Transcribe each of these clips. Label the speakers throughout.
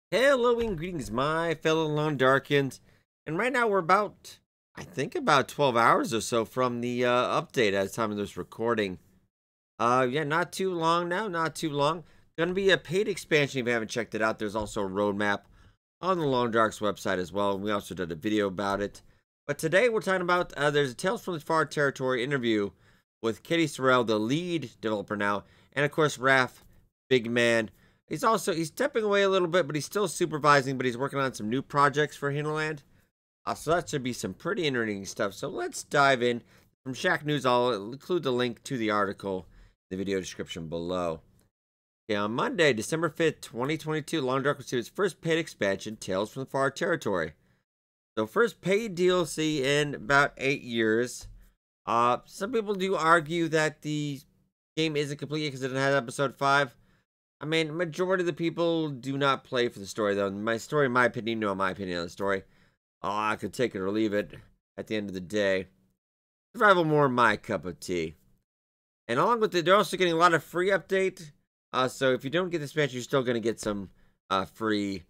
Speaker 1: Hello and greetings, my fellow Lone Darkins. And right now we're about 12 hours or so from the update at the time of this recording. Yeah, not too long now, not too long. Gonna be a paid expansion if you haven't checked it out. There's also a roadmap on the Lone Darks website as well. We also did a video about it. But today we're talking about, there's a Tales from the Far Territory interview with Katie Sorrell, the lead developer now, and of course Raph, big man. He's stepping away a little bit, but he's still supervising, but he's working on some new projects for Hinterland. So that should be some pretty interesting stuff. So let's dive in. From Shacknews, I'll include the link to the article in the video description below. Okay, on Monday, December 5th, 2022, Long Dark received its first paid expansion, Tales from the Far Territory. So first paid DLC in about 8 years. Some people do argue that the game isn't complete because it didn't have episode 5. I mean, majority of the people do not play for the story, though. My story, in my opinion, you know my opinion on the story. I could take it or leave it at the end of the day. Survival more my cup of tea. And along with it, they're also getting a lot of free update. So if you don't get this patch, you're still going to get some free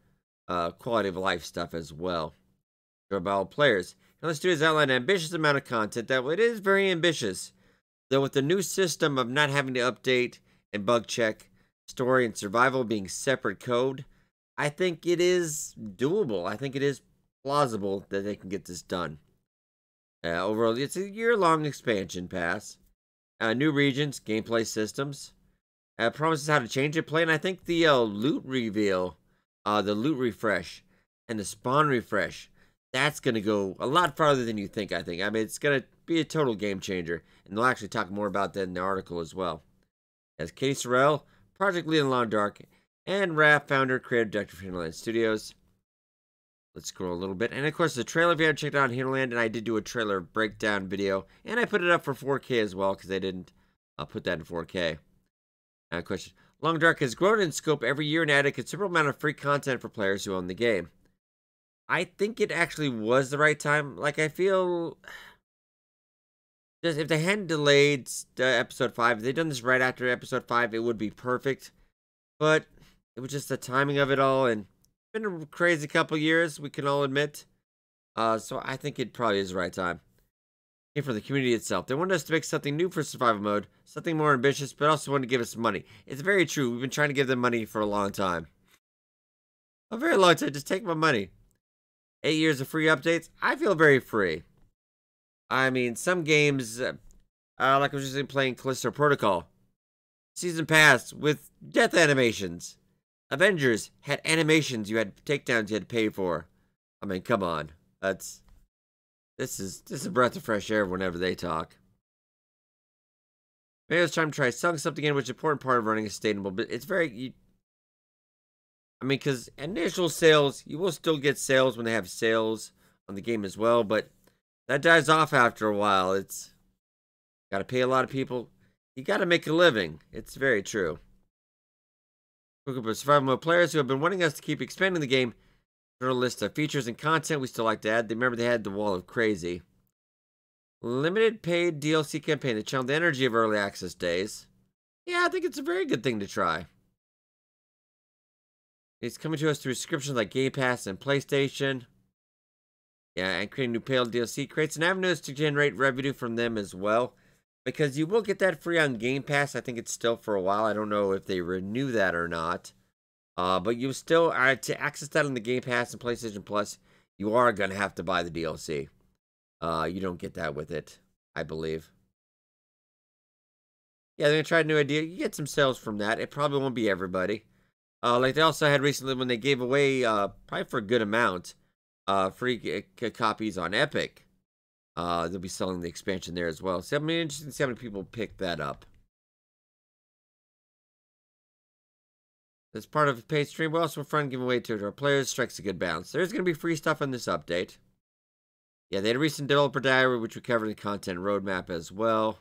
Speaker 1: quality of life stuff as well. About players. Now let's do is outline an ambitious amount of content. That it is very ambitious. Though with the new system of not having to update and bug check, story and survival being separate code, I think it is doable. I think it is plausible that they can get this done. Overall, it's a year-long expansion pass. New regions, gameplay systems. Promises how to change it play, and I think the loot reveal, the loot refresh, and the spawn refresh, that's going to go a lot farther than you think, I think. I mean, it's going to be a total game changer, and they'll actually talk more about that in the article as well. As Katie Sorrell, project lead in Long Dark, and Raph, founder, creative director of Hinterland Studios. Let's scroll a little bit. And of course, the trailer, if you haven't checked out Hinterland, and I did do a trailer breakdown video, and I put it up for 4K as well, because they didn't put that in 4K. Question. Long Dark has grown in scope every year and added a considerable amount of free content for players who own the game. I think it actually was the right time. Like, I feel just if they hadn't delayed episode 5, if they'd done this right after episode 5, it would be perfect. But it was just the timing of it all, and it's been a crazy couple years, we can all admit. So I think it probably is the right time. And for the community itself, they wanted us to make something new for survival mode, something more ambitious, but also wanted to give us money. It's very true. We've been trying to give them money for a long time. A very long time. Just take my money. 8 years of free updates. I feel very free. I mean, some games, like I was just playing Callisto Protocol. Season Pass with death animations. Avengers had animations you had takedowns you had to pay for. I mean, come on. This is a breath of fresh air whenever they talk. Maybe it's time to try selling something in, which is an important part of running a sustainable, but it's very... I mean, because initial sales, you will still get sales when they have sales on the game as well, but that dies off after a while. It's got to pay a lot of people. You got to make a living. It's very true. Quick up survival mode players who have been wanting us to keep expanding the game. A list of features and content we still like to add. Remember, they had the Wall of Crazy. Limited paid DLC campaign to channel the energy of early access days. Yeah, I think it's a very good thing to try. It's coming to us through subscriptions like Game Pass and PlayStation. Yeah, and creating new paid DLC creates an avenue to generate revenue from them as well. Because you will get that free on Game Pass. I think it's still for a while. I don't know if they renew that or not. But you still, to access that on the Game Pass and PlayStation Plus, you are going to have to buy the DLC. You don't get that with it, I believe. Yeah, they're going to try a new idea. You get some sales from that. It probably won't be everybody. Like they also had recently when they gave away, probably for a good amount, free copies on Epic. They'll be selling the expansion there as well. So I'm interested to see how many people pick that up. As part of a paid stream, we also have fun giveaway to our players. Strikes a good balance. There's going to be free stuff on this update. Yeah, they had a recent developer diary, which we covered in the content roadmap as well.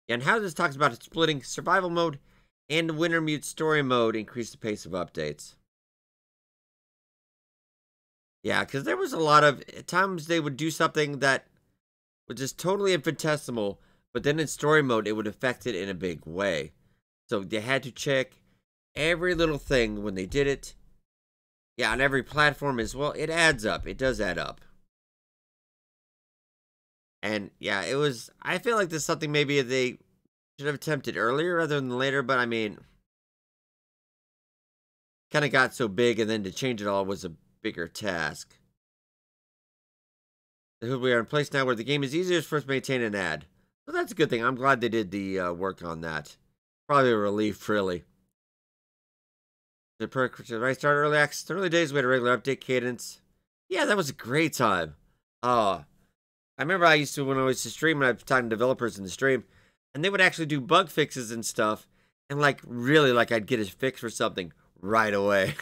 Speaker 1: And how this talks about splitting survival mode and Wintermute story mode increase the pace of updates. Yeah, because there was a lot of times they would do something that was just totally infinitesimal, but then in story mode, it would affect it in a big way. So they had to check Every little thing when they did it, yeah, on every platform as well, it adds up. It does add up. And yeah, it was. I feel like this is something maybe they should have attempted earlier rather than later, but I mean, kind of got so big, and then to change it all was a bigger task. We are in place now where the game is easier for us to maintain and add. So that's a good thing. I'm glad they did the work on that. Probably a relief, really. The perk to right start early access. The early days we had a regular update cadence. Yeah, that was a great time. Oh, I remember I used to when I was to stream and I was talking to developers in the stream, and they would actually do bug fixes and stuff, and like really like I'd get a fix for something right away.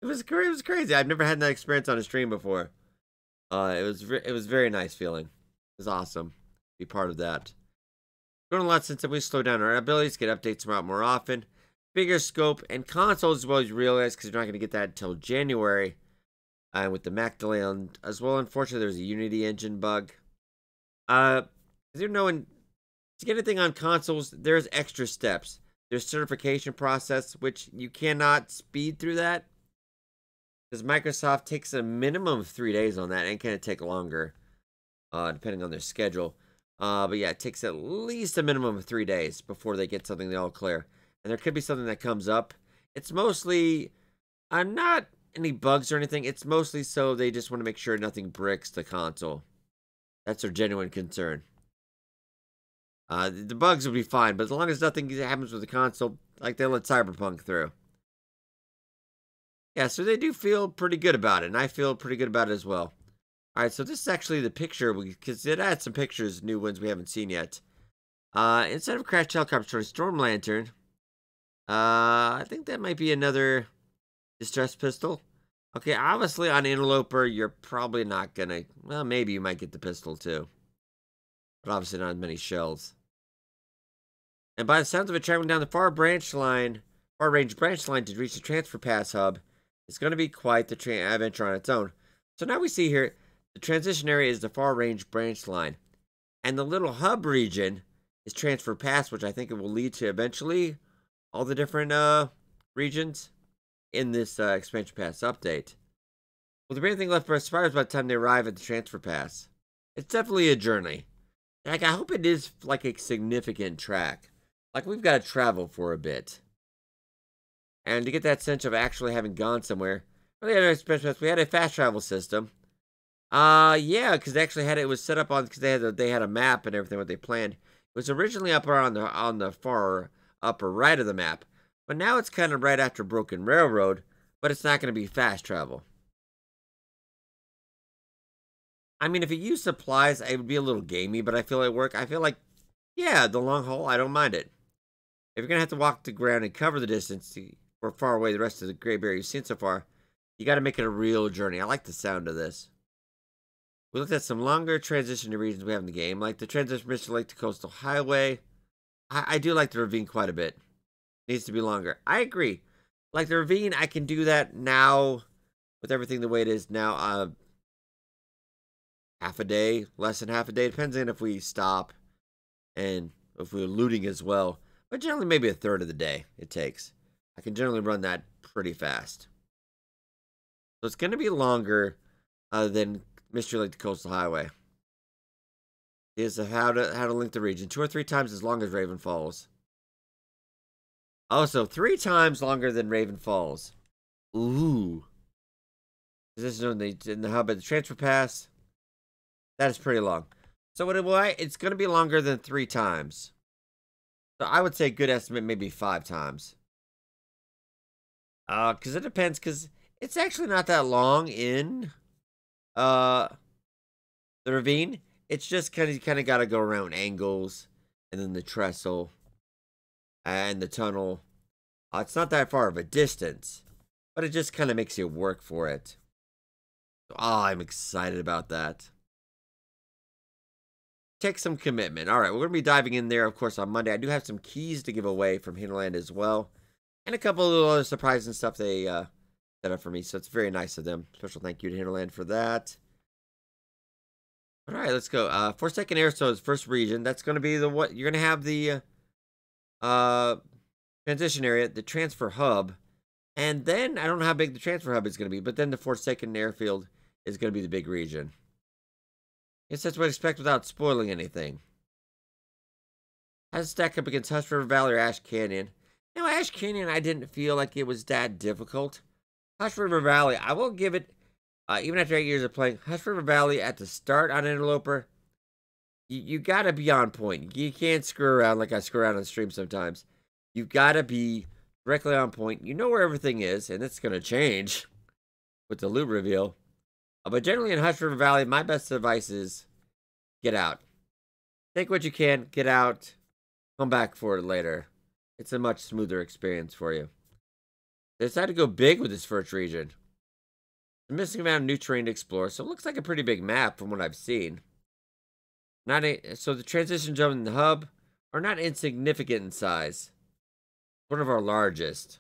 Speaker 1: It was great. It was crazy. I've never had that experience on a stream before. It was very nice feeling. It was awesome to be part of that. Grown a lot since we slowed down our abilities, get updates come out more often, bigger scope, and consoles as well as you realize because you're not going to get that until January. With the Mac delay on as well, unfortunately, there's a Unity engine bug. As you know, to get anything on consoles, there's extra steps. There's certification process, which you cannot speed through that. Because Microsoft takes a minimum of 3 days on that and can take longer, depending on their schedule. But yeah, it takes at least a minimum of 3 days before they get something they all clear. And there could be something that comes up. It's mostly not any bugs or anything. It's mostly so they just want to make sure nothing bricks the console. That's their genuine concern. The bugs will be fine, but as long as nothing happens with the console, like they let Cyberpunk through. Yeah, so they do feel pretty good about it, and I feel pretty good about it as well. Alright, so this is actually the picture, because it adds some pictures, new ones we haven't seen yet. Instead of Crash Helicopter, Storm Lantern. I think that might be another distress pistol. Okay, obviously on Interloper, you're probably not gonna... Well, maybe you might get the pistol too. But obviously not as many shells. And by the sounds of it, traveling down the far range branch line to reach the transfer pass hub, it's going to be quite the adventure on its own. So now we see here, the transition area is the far range branch line. And the little hub region is transfer pass, which I think it will lead to eventually all the different regions in this expansion pass update. Well, the main thing left for aspirers by the time they arrive at the transfer pass. It's definitely a journey. Like, I hope it is like a significant track. Like, we've got to travel for a bit. And to get that sense of actually having gone somewhere, we had a fast travel system. Yeah, because they actually had it was set up on because they had a map and everything what they planned. It was originally up on the far upper right of the map, but now it's kind of right after Broken Railroad, but it's not going to be fast travel. I mean, if it used supplies, it would be a little gamey, but I feel it work. I feel like, yeah, the long haul, I don't mind it. If you're gonna have to walk the ground and cover the distance or far away the rest of the Great Barrier you've seen so far, you got to make it a real journey. I like the sound of this. We looked at some longer transition to regions we have in the game, like the transition Mr. Lake to Coastal Highway. I do like the ravine quite a bit. Needs to be longer. I agree. Like the ravine, I can do that now with everything the way it is now. Half a day, less than half a day, depends on if we stop and if we're looting as well. But generally, maybe a third of the day it takes. I can generally run that pretty fast. So it's going to be longer than Mystery Lake to Coastal Highway. Is how to link the region 2 or 3 times as long as Raven Falls. Also, 3 times longer than Raven Falls. Ooh. This is in the hub at the transfer pass. That is pretty long. So it's going to be longer than 3 times. So I would say good estimate maybe 5 times. Because it depends. Because it's actually not that long in the ravine. It's just kind of got to go around angles, and then the trestle, and the tunnel. It's not that far of a distance, but it just kind of makes you work for it. So, I'm excited about that. Take some commitment. All right, we're going to be diving in there, of course, on Monday. I do have some keys to give away from Hinterland as well, and a couple of little other surprises and stuff they set up for me, so it's very nice of them. Special thank you to Hinterland for that. All right, let's go. Forsaken Airstone's first region. That's going to be the what you're going to have the transition area, the transfer hub, and then I don't know how big the transfer hub is going to be, but then the Forsaken Airfield is going to be the big region. Guess that's what I expect without spoiling anything. How does it stack up against Hush River Valley or Ash Canyon? Now, Ash Canyon, I didn't feel like it was that difficult. Hush River Valley, I will give it, even after 8 years of playing, Hush River Valley at the start on Interloper, you gotta be on point. You can't screw around like I screw around on stream sometimes. You gotta be directly on point. You know where everything is, and it's gonna change with the loot reveal. But generally in Hush River Valley, my best advice is get out. Take what you can, get out, come back for it later. It's a much smoother experience for you. They decided to go big with this first region. The missing amount of new terrain to explore, so it looks like a pretty big map from what I've seen. So the transition zone and the hub are not insignificant in size. One of our largest.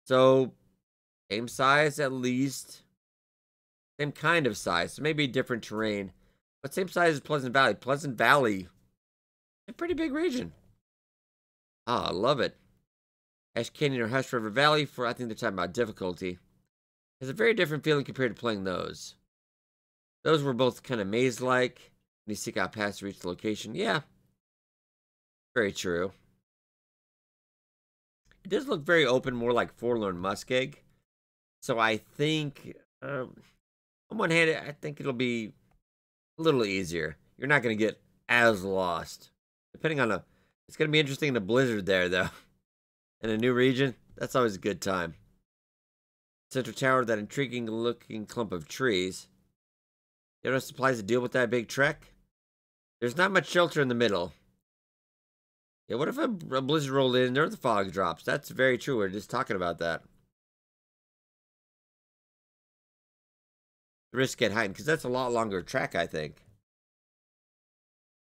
Speaker 1: So, same size at least. Same kind of size, so maybe different terrain. But same size as Pleasant Valley. Pleasant Valley, a pretty big region. Ah, I love it. Ash Canyon or Hush River Valley, for I think they're talking about difficulty, has a very different feeling compared to playing those. Those were both kind of maze-like. And you seek out paths to reach the location. Yeah. Very true. It does look very open, more like Forlorn Muskeg. So I think, on one hand, I think it'll be a little easier. You're not going to get as lost. Depending on it's going to be interesting in a blizzard there, though. In a new region, that's always a good time. Central Tower, that intriguing-looking clump of trees. You have enough supplies to deal with that big trek? There's not much shelter in the middle. Yeah, what if a blizzard rolled in or the fog drops? That's very true. We're just talking about that. The risks get heightened because that's a lot longer track, I think.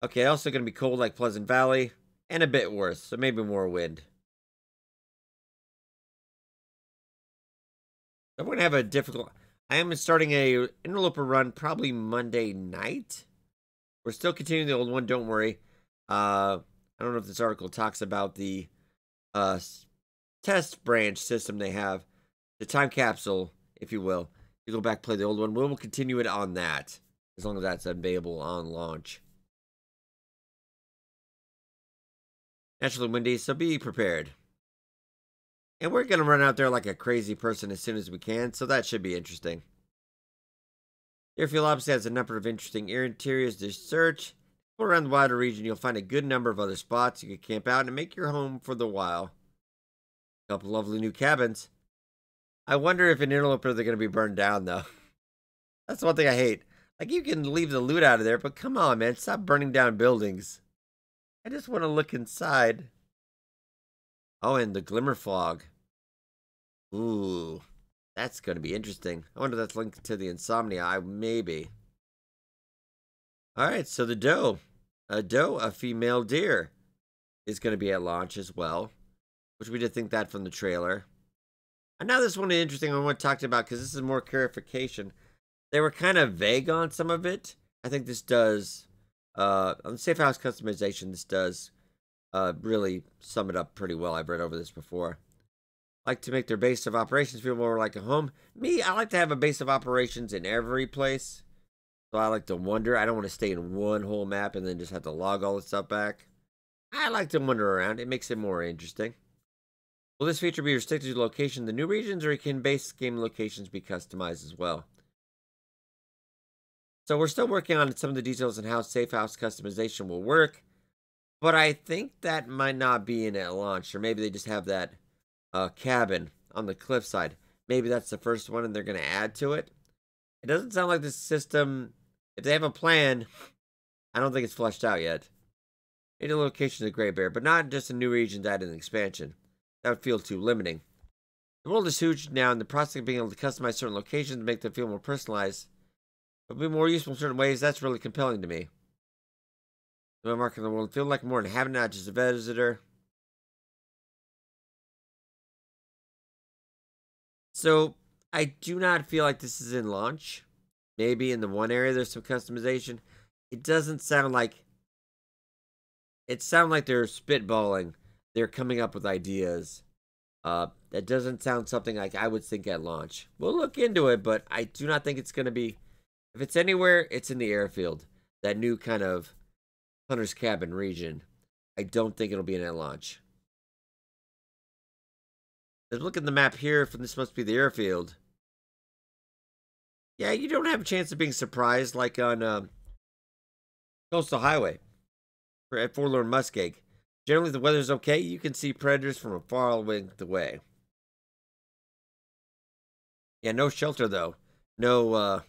Speaker 1: Okay, also going to be cold like Pleasant Valley and a bit worse, so maybe more wind. I'm going to have a difficult... I am starting a Interloper run probably Monday night. We're still continuing the old one, don't worry. I don't know if this article talks about the test branch system they have. The time capsule, if you will. You go back play the old one. We'll continue it on that. As long as that's available on launch. Naturally windy, so be prepared. And we're going to run out there like a crazy person as soon as we can, so that should be interesting. Airfield obviously has a number of interesting interiors to search. Go around the wider region, you'll find a good number of other spots you can camp out and make your home for the while. A couple lovely new cabins. I wonder if in Interloper they're going to be burned down, though. That's one thing I hate. Like, you can leave the loot out of there, but come on, man. Stop burning down buildings. I just want to look inside. Oh, and the Glimmer Fog. Ooh. That's going to be interesting. I wonder if that's linked to the Insomnia. Maybe. Alright, so the doe. A doe, a female deer, is going to be at launch as well. Which we did think that from the trailer. And now this one is interesting I want to talk about because this is more clarification. They were kind of vague on some of it. I think this does, on the Safe House customization, this does really sum it up pretty well. I've read over this before. Like to make their base of operations feel more like a home. Me, I like to have a base of operations in every place. So I like to wander. I don't want to stay in one whole map and then just have to log all the stuff back. I like to wander around. It makes it more interesting. Will this feature be restricted to location in the new regions, or can base game locations be customized as well? So we're still working on some of the details on how Safe House customization will work. But I think that might not be in at launch. Or maybe they just have that cabin on the cliffside. Maybe that's the first one and they're going to add to it. It doesn't sound like this system, if they have a plan, I don't think it's fleshed out yet. Maybe the location of the Great Bear, but not just a new region to add an expansion. That would feel too limiting. The world is huge now, and the prospect of being able to customize certain locations to make them feel more personalized, but be more useful in certain ways, that's really compelling to me. The market in the world feel like more inhabitant, not just a visitor. So, I do not feel like this is in launch. Maybe in the one area there's some customization. It doesn't sound like... It sounds like they're spitballing. they're coming up with ideas. That doesn't sound something like I would think at launch. We'll look into it, but I do not think it's going to be. If it's anywhere, it's in the airfield. That new kind of Hunter's Cabin region. I don't think it'll be in at launch. Let's look at the map here. From this must be the airfield. Yeah, you don't have a chance of being surprised like on Coastal Highway at Forlorn Muskeg. Generally, if the weather's okay, you can see predators from a far away. Yeah, no shelter though. No,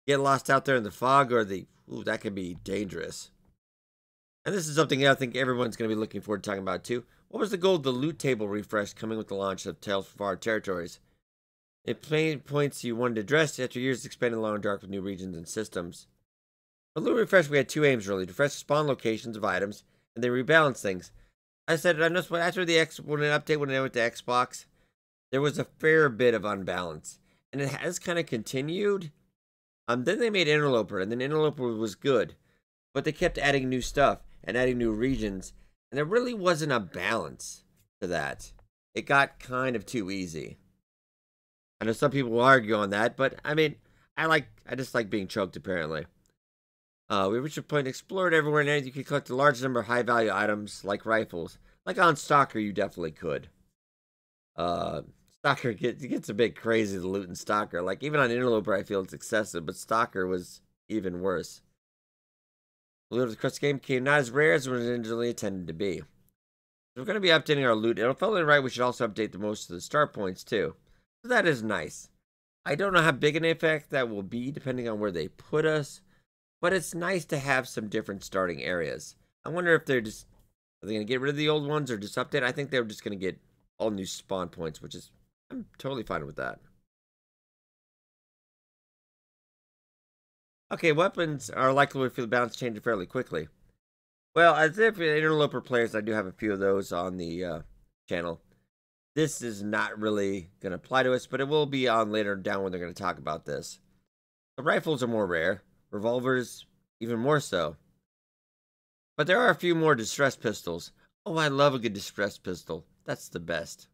Speaker 1: get lost out there in the fog or the. Ooh, that could be dangerous. And this is something I think everyone's going to be looking forward to talking about too. What was the goal of the loot table refresh coming with the launch of Tales from Far Territories? It plain points you wanted to address after years expanding Long Dark with new regions and systems. For loot refresh, we had two aims really: to refresh spawn locations of items and then rebalance things. I said I noticed after the when an update when I went to Xbox, there was a fair bit of unbalance, and it has kind of continued. Then they made Interloper, and then Interloper was good, but they kept adding new stuff and adding new regions, and there really wasn't a balance to that. It got kind of too easy. I know some people will argue on that, but I mean, I just like being choked apparently. We reached a point explored everywhere, and you could collect a large number of high-value items like rifles. Like on Stalker, you definitely could. Stalker gets a bit crazy, the loot in Stalker. Like, even on Interloper, I feel it's excessive, but Stalker was even worse. The loot of the crust game became not as rare as it was originally intended to be. We're going to be updating our loot. It'll feel right. We should also update the most of the start points, too. So that is nice. I don't know how big an effect that will be, depending on where they put us. But it's nice to have some different starting areas. I wonder if are they going to get rid of the old ones or just update? I think they're just going to get all new spawn points, which is, I'm totally fine with that. Okay, weapons are likely to feel the balance changing fairly quickly. Well, as if Interloper players, I do have a few of those on the channel. This is not really going to apply to us, but it will be on later down when they're going to talk about this. The rifles are more rare. Revolvers, even more so. But there are a few more distress pistols. Oh, I love a good distress pistol. That's the best.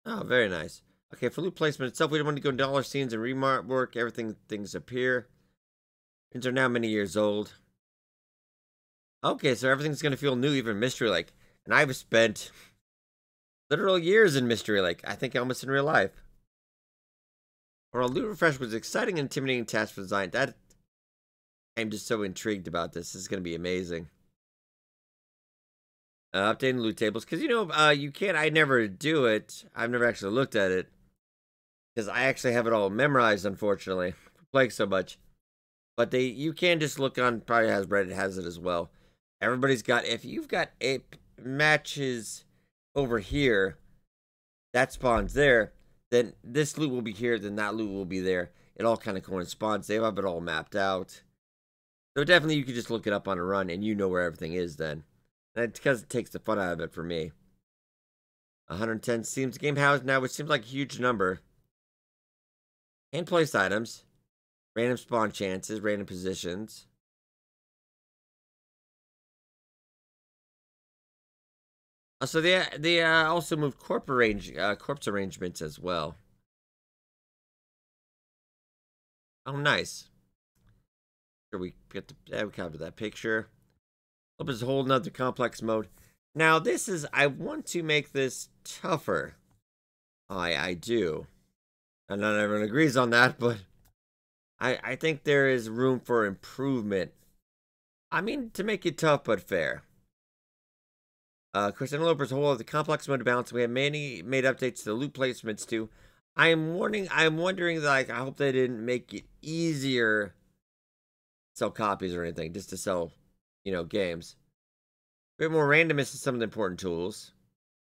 Speaker 1: Oh, very nice. Okay, for loot placement itself, we don't want to go in dollar scenes and remark things appear. Things are now many years old. Okay, so everything's going to feel new, even Mystery Lake. And I've spent literal years in Mystery Lake. I think almost in real life. While loot refresh was an exciting and intimidating task for design, I'm just so intrigued about this. This is going to be amazing. Updating loot tables, because you can't. I never do it. I've never actually looked at it because I actually have it all memorized. Unfortunately, playing so much. But you can just look on. Probably has Reddit has it as well. Everybody's got. If you've got matches over here, that spawns there. Then this loot will be here. Then that loot will be there. It all kind of corresponds. They have it all mapped out. So definitely, you could just look it up on a run, and you know where everything is then. And because it takes the fun out of it for me. 110 seems game house now, which seems like a huge number. And place items. Random spawn chances, random positions. So they also moved corpse arrangements as well. Oh, nice. Here we get we cover that picture. Hope it's a whole nother complex mode. Now I want to make this tougher. I do. And not everyone agrees on that, but I think there is room for improvement. I mean, to make it tough but fair. Of course, Interloper's whole of the complex mode balance. We have made updates to the loot placements too. I'm wondering, like, I hope they didn't make it easier to sell copies or anything, just to sell, games. A bit more randomness in some of the important tools.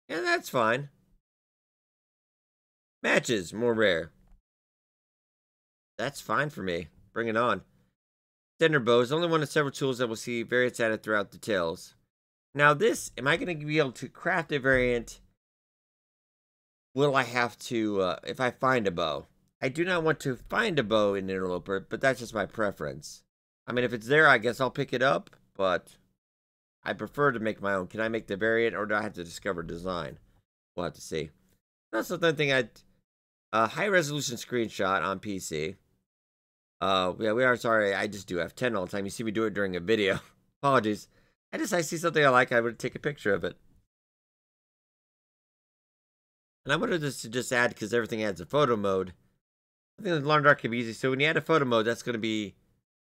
Speaker 1: And that's fine. Matches, more rare. That's fine for me. Bring it on. Extender bows, only one of several tools that we'll see variants added throughout the tales. Now am I going to be able to craft a variant? Will I have to, if I find a bow? I do not want to find a bow in Interloper, but that's just my preference. I mean, if it's there, I guess I'll pick it up, but I prefer to make my own. Can I make the variant, or do I have to discover design? We'll have to see. That's the third thing. High resolution screenshot on PC. Yeah, we are sorry. I just do F10 all the time. You see me do it during a video. Apologies. I see something I like, I would take a picture of it. And I wanted this to just add, because everything adds a photo mode. I think the Long Dark can be easy. So when you add a photo mode, that's going to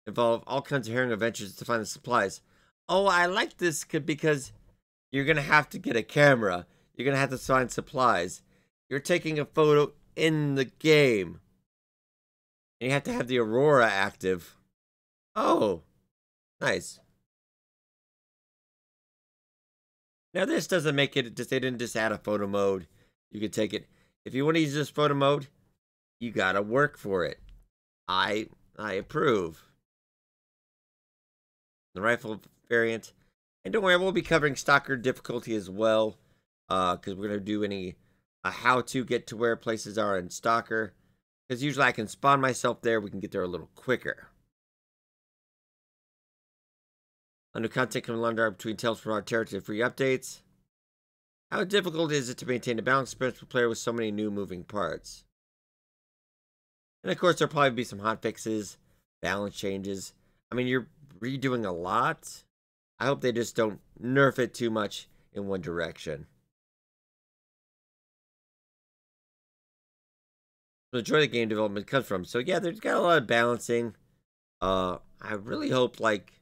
Speaker 1: involve all kinds of harrowing adventures to find the supplies. Oh, I like this because you're going to have to get a camera. You're going to have to find supplies. You're taking a photo in the game. And you have to have the Aurora active. Oh, nice. Now this doesn't make it, they didn't just add a photo mode. You can take it. If you want to use this photo mode, you gotta work for it. I approve. The rifle variant. And don't worry, we'll be covering Stalker difficulty as well. Because we're gonna do how to get to where places are in Stalker. Because usually I can spawn myself there, we can get there a little quicker. New content coming along between Tales from Our Territory free updates. How difficult is it to maintain a balanced experience for player with so many new moving parts? And of course, there'll probably be some hot fixes, balance changes. I mean, you're redoing a lot. I hope they just don't nerf it too much in one direction. The joy the game development comes from. So yeah, there's got a lot of balancing. I really hope like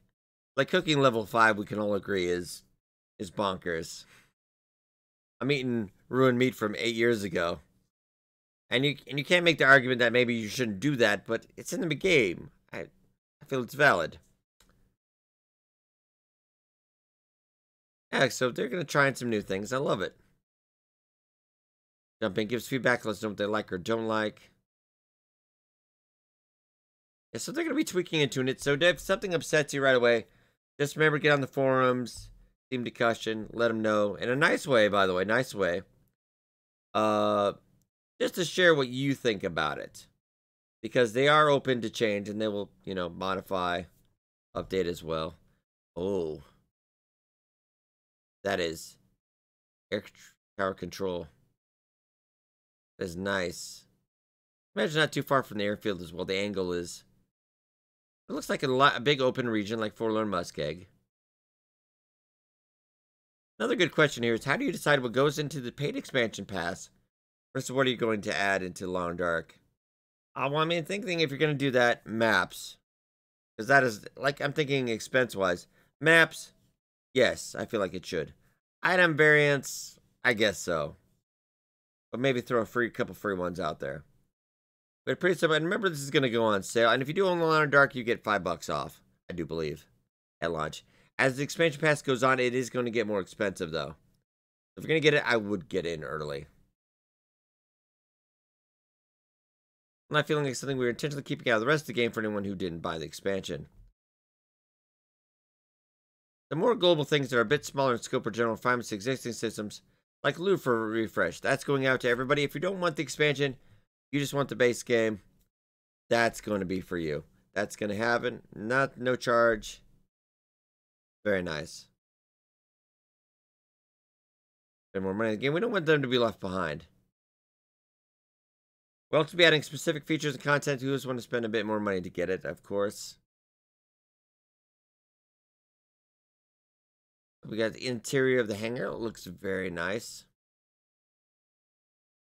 Speaker 1: cooking level 5, we can all agree is bonkers. I'm eating ruined meat from 8 years ago. And you can't make the argument that maybe you shouldn't do that, but it's in the game. I feel it's valid. Yeah, so they're gonna try some new things. I love it. Jumping gives feedback, let us know what they like or don't like. Yeah, so they're gonna be tweaking and tuning it. So if something upsets you right away, just remember to get on the forums, Team Discussion, let them know. In a nice way, by the way, nice way. Just to share what you think about it. Because they are open to change and they will, modify, update as well. Oh. That is air tower control. That is nice. Imagine not too far from the airfield as well. The angle is. It looks like a big open region like Forlorn Muskeg. Another good question here is how do you decide what goes into the paid expansion pass versus what are you going to add into Long Dark? Well, I mean, thinking if you're going to do that, maps. Because that is, like, I'm thinking expense-wise. Maps, yes, I feel like it should. Item variants, I guess so. But maybe throw a couple free ones out there. But pretty simple. And remember, this is going to go on sale. And if you do own Long Dark, you get $5 off, I do believe, at launch. As the expansion pass goes on, it is going to get more expensive, though. If you're going to get it, I would get in early. I'm not feeling like something we were intentionally keeping out of the rest of the game for anyone who didn't buy the expansion. The more global things that are a bit smaller in scope or general refinements to existing systems, like Loot for Refresh, that's going out to everybody. If you don't want the expansion, you just want the base game, that's going to be for you. That's going to happen. No charge. Very nice. Spend more money in the game. We don't want them to be left behind. We'll also be adding specific features and content to those who want to spend a bit more money to get it, of course. We got the interior of the hangar. It looks very nice.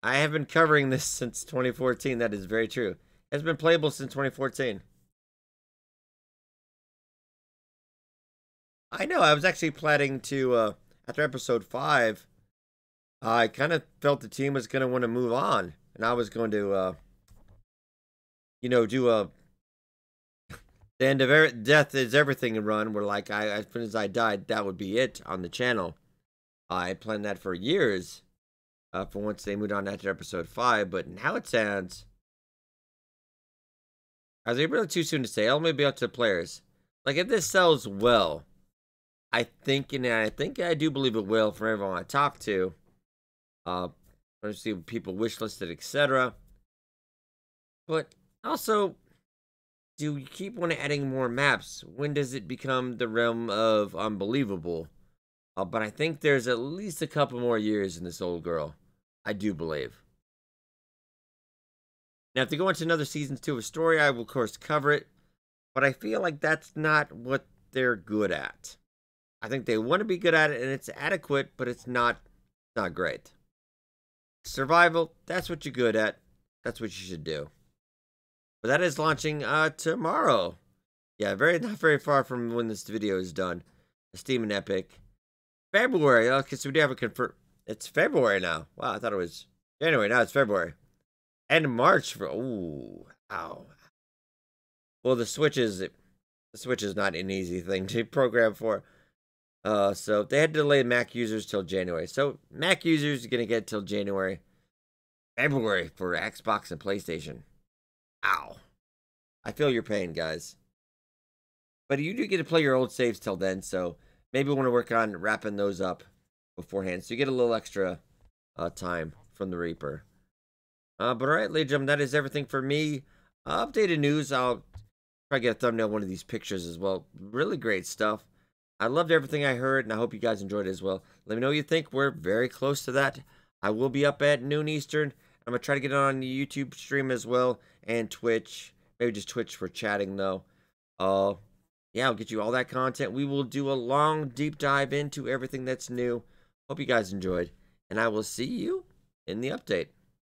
Speaker 1: I have been covering this since 2014. That is very true. It's been playable since 2014. I know. I was actually planning to, after episode 5, I kind of felt the team was going to want to move on. And I was going to, do a the end of death is everything run. Where like as soon as I died, that would be it on the channel. I planned that for years. For once they moved on after episode 5, but now it sounds. Are they really too soon to say? I'll maybe up to the players. Like if this sells well, I think I do believe it will for everyone I talk to. I see people wishlisted, etc. But also, do you keep on adding more maps? When does it become the realm of unbelievable? But I think there's at least a couple more years in this old girl. I do believe. Now, if they go into another season 2 of story, I will of course cover it. But I feel like that's not what they're good at. I think they want to be good at it, and it's adequate, but it's not great. Survival, that's what you're good at. That's what you should do. But that is launching tomorrow. Yeah, not very far from when this video is done. Steam and Epic. February. Okay, so we do have a confirm. It's February now. Wow, I thought it was January. Now it's February. And March for wow. Well, the Switch is not an easy thing to program for. So they had to delay Mac users till January. So Mac users are gonna get till January. February for Xbox and PlayStation. Ow. I feel your pain, guys. But you do get to play your old saves till then, so maybe we want to work on wrapping those up beforehand. So you get a little extra time from the Reaper. But alright, ladies and gentlemen, that is everything for me. Updated news. I'll try to get a thumbnail of one of these pictures as well. Really great stuff. I loved everything I heard, and I hope you guys enjoyed it as well. Let me know what you think. We're very close to that. I will be up at noon Eastern. I'm going to try to get it on the YouTube stream as well, and Twitch. Maybe just Twitch for chatting, though. Yeah, I'll get you all that content. We will do a long, deep dive into everything that's new. Hope you guys enjoyed, and I will see you in the update.